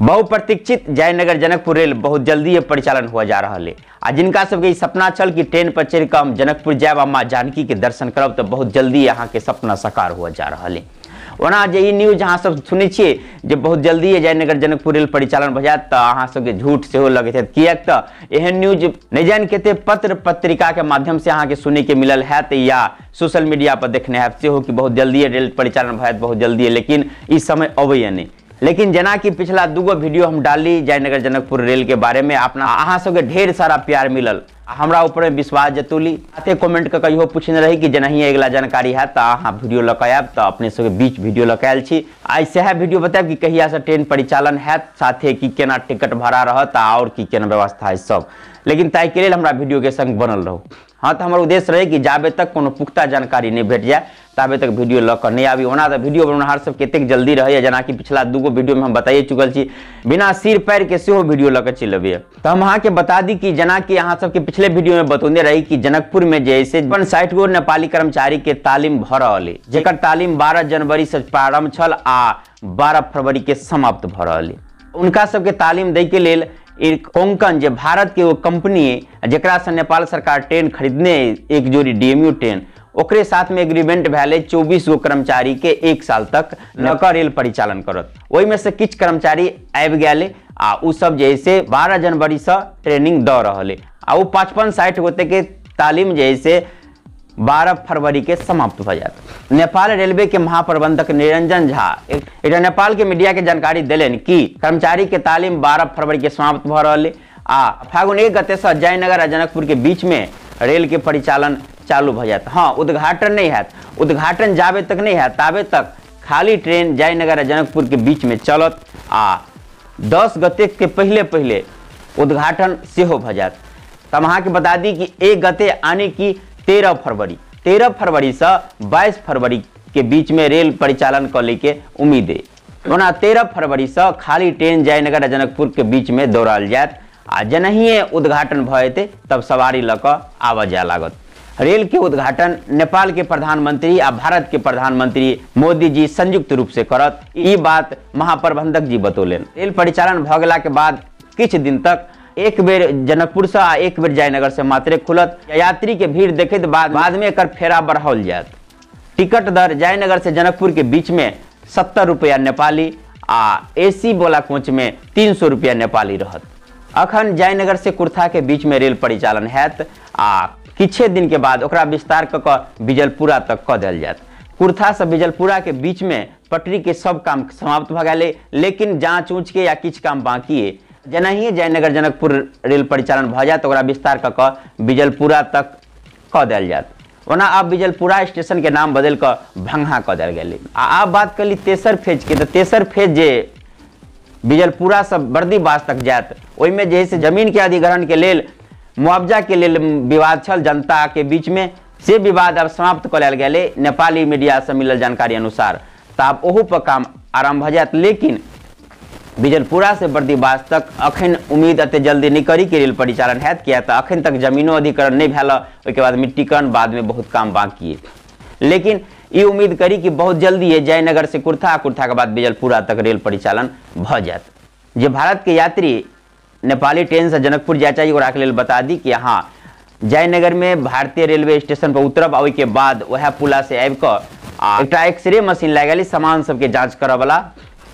बहुप्रतीक्षित जयनगर जनकपुर रेल बहुत जल्दी परिचालन हुआ जा रहा है। आ जिनका सबके सपना छल कि ट्रेन पर चढ़ के हम जनकपुर जाब आ माँ जानकी के दर्शन करब तो बहुत जल्दी यहाँ के सपना साकार हुआ जा रहा है। ओना जे ई न्यूज अहाँ सब सुनै छियै जे बहुत जल्दी जयनगर जनकपुर रेल परिचालन भऽ जायत तऽ अहाँ सबके झूठ सेहो लगैत हैत, किएक तऽ एहन न्यूज नहि जानि कते पत्र पत्रिका के माध्यम से अहाँ के सुनै के मिलल हैत या सोशल मीडिया पर देखने हैत सेहो कि बहुत जल्दी रेल परिचालन भऽ जायत बहुत जल्दी, लेकिन ई समय अबैया नहीं। लेकिन जना कि पिछला दूगो वीडियो हम डाली जयनगर जनकपुर रेल के बारे में अपना अहाँ सबके ढेर सारा प्यार मिलल, हमरा ऊपर विश्वास जतौली। आते कमेंट के कहियो पूछने रही कि जेनाही अगला जानकारी है तो अहाँ वीडियो लऽ आयब तो अपने सबके बीच वीडियो लऽ आयल छी। आई सएह वीडियो बतायब कि कहिया से ट्रेन परिचालन हैत, साथे कि केना टिकट भाड़ा रहत और कि केना व्यवस्था है सब। लेकिन ताहि के लेल हमरा वीडियो के संग बनल रहू। हाँ तो हमार उद्देश्य रहे कि जाबे तक कोनो पुख्ता जानकारी नहीं भेट जाए ताबे तक वीडियो लऽ कऽ नहीं आबी। ओना तो वीडियो बनौनहार सब कतेक जल्दी रहे, जना कि पिछला दूगो वीडियो में हम बताइए चुकल छी बिना सिर पैर के सेहो वीडियो लऽ कऽ चलि अबैया। तो हम अहाँ के बता दी कि जना कि अहाँ सबके पिछले वीडियो में बतौने रही कि जनकपुर में जैसे 60 गो नेपाली कर्मचारी के तालीम भ रहल है, जेकर तालीम 12 जनवरी से प्रारंभ छल आ 12 फरवरी के समाप्त भ रहल है। उनका सबके तालीम दै के लेल कोंकण जे भारत के वो कंपनी है जकरा से नेपाल सरकार ट्रेन खरीदने एक जोड़ी डीएमयू ट्रेन, ओकरे साथ में एग्रीमेंट भैले 24 गो कर्मचारी के 1 साल तक नौका रेल परिचालन करत। ओहि में से किछ कर्मचारी आबि गए आ उ सब जैसे 12 जनवरी से ट्रेनिंग द रहले आ उ 55-60 गोते के तालीम जैसे 12 फरवरी के समाप्त हो जात। नेपाल रेलवे के महाप्रबंधक निरंजन झा एक नेपाल के मीडिया के जानकारी दिलेन कि कर्मचारी के तालीम 12 फरवरी के समाप्त भ रहले आ फागुन 1 गते से जयनगर आ जनकपुर के बीच में रेल के परिचालन चालू हो जाता। हाँ, उद्घाटन नहीं है, उद्घाटन जाबे तक नहीं है ताबे तक खाली ट्रेन जयनगर आ जनकपुर के बीच में चलत आ 10 गते के पहले उद्घाटन सेहो भ जात। तब अहाँ के बता दी कि 1 गते आने की 13 फरवरी से 22 फरवरी के बीच में रेल परिचालन कर ले के उम्मीद है। ओना 13 फरवरी से खाली ट्रेन जयनगर आ जनकपुर के बीच में दौड़ाल जायत आ जनहिए उद्घाटन भ जेते तब सवारी लऽ कऽ आबऽ जाय लागत। रेल के उद्घाटन नेपाल के प्रधानमंत्री आ भारत के प्रधानमंत्री मोदी जी संयुक्त रूप से करत, ई बात महाप्रबंधक जी बतौलन। रेल परिचालन भ गेला के बाद किछ दिन तक एक बेर जनकपुर से आ एक बेर जयनगर से मात्रे खुलत। यात्री के भीड़ देखैत बाद में एकर फेरा बढ़ाओल जायत। टिकट दर जयनगर से जनकपुर के बीच में 70 रुपया नेपाली आ एसी वाला कोच में 300 रुपया नेपाली रहत। अखन जयनगर से कुर्था के बीच में रेल परिचालन हैत आ किछे दिन के बाद ओकरा विस्तार क बिजलपुरा तक क देल जायत। कुर्था से बिजलपुरा के बीच में पटरी के सब काम समाप्त भ गेलै, लेकिन जांच ऊँच के या किछ काम बाकी है। जेनाही जयनगर जनकपुर रेल परिचालन भ जायत ओकरा विस्तार क बिजलपुरा तक क देल जायत। ओना अब बिजलपुरा स्टेशन के नाम बदल क भंगा क देल गेलै। आब बात करी तेसर फेज के, तो तेसर फेज जे बिजलपुरा से बर्दीवास तक जायत ओहिमे जे है से जमीन के अधिग्रहण के लेल मुआवजा के लेल विवाद छल जनता के बीच में, से विवाद अब समाप्त कर लेल गेलै नेपाली मीडिया से मिलल जानकारी अनुसार। तो अब ओहू पर काम आरंभ भ जायत, लेकिन बिजलपुरा से बर्दीवास तक अखन उम्मीद अते जल्दी नहीं करी कि रेल परिचालन हैत, किया तो अखन तक जमीनो अधिग्रहण नहीं भेल, ओहिके बाद मिट्टीकरण बाद में बहुत काम बाकी है। लेकिन ये उम्मीद करी कि बहुत जल्दी है जयनगर से कुर्था के बाद बिजलपुरा तक रेल परिचालन भ जायत। जे भारत के यात्री नेपाली ट्रेन से जनकपुर जाय चाहिए ओकरा के लेल बता दी कि हाँ जयनगर में भारतीय रेलवे स्टेशन पर उतरब, ओहि के बाद वह पुला से आबि कऽ एकटा एक्सरे मशीन लागल सामान सबके जाँच करऽ वाला,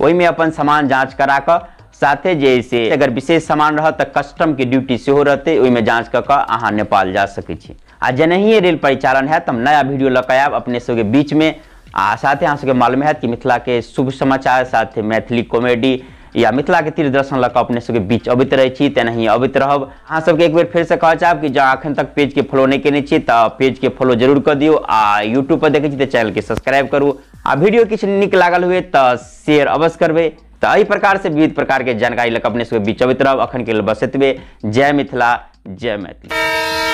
ओहि में अपन सामान जाँच करा कऽ साथे जैसे अगर विशेष सामान रह तो कस्टम के ड्यूटी सेहो रहते, ओहि में जाँच कऽ अहाँ नेपाल जा सकै छी। आ जेनाही रेल परिचालन है तो हम नया वीडियो लऽ कऽ आयब अपने सबके बीच में। आ साथे अहाँ सबके मालूम है कि मिथिला के शुभ समाचार साथे मैथिली कॉमेडी या मिथिला के तीर्थ दर्शन लऽ कऽ अपने सबके बीच अबैत रहे छी, तेनाही अबैत रहब। अहाँ सबके एक बेर फिर से कहऽ चाहब कि जँ अखन तक पेज के फॉलो नहीं केने छी तो पेज के फॉलो जरूर कर दियो आ यूट्यूब पर देखे छी तो चैनल के सब्सक्राइब करू। आ वीडियो किछु नीक लागल हुए तो शेयर अवश्य करबे। तो एहि प्रकार से विविध प्रकार के जानकारी लऽ कऽ अपने सबके बीच अबैत रहब। अखन के लेल बस एतबे। जय मिथिला, जय मैथिली।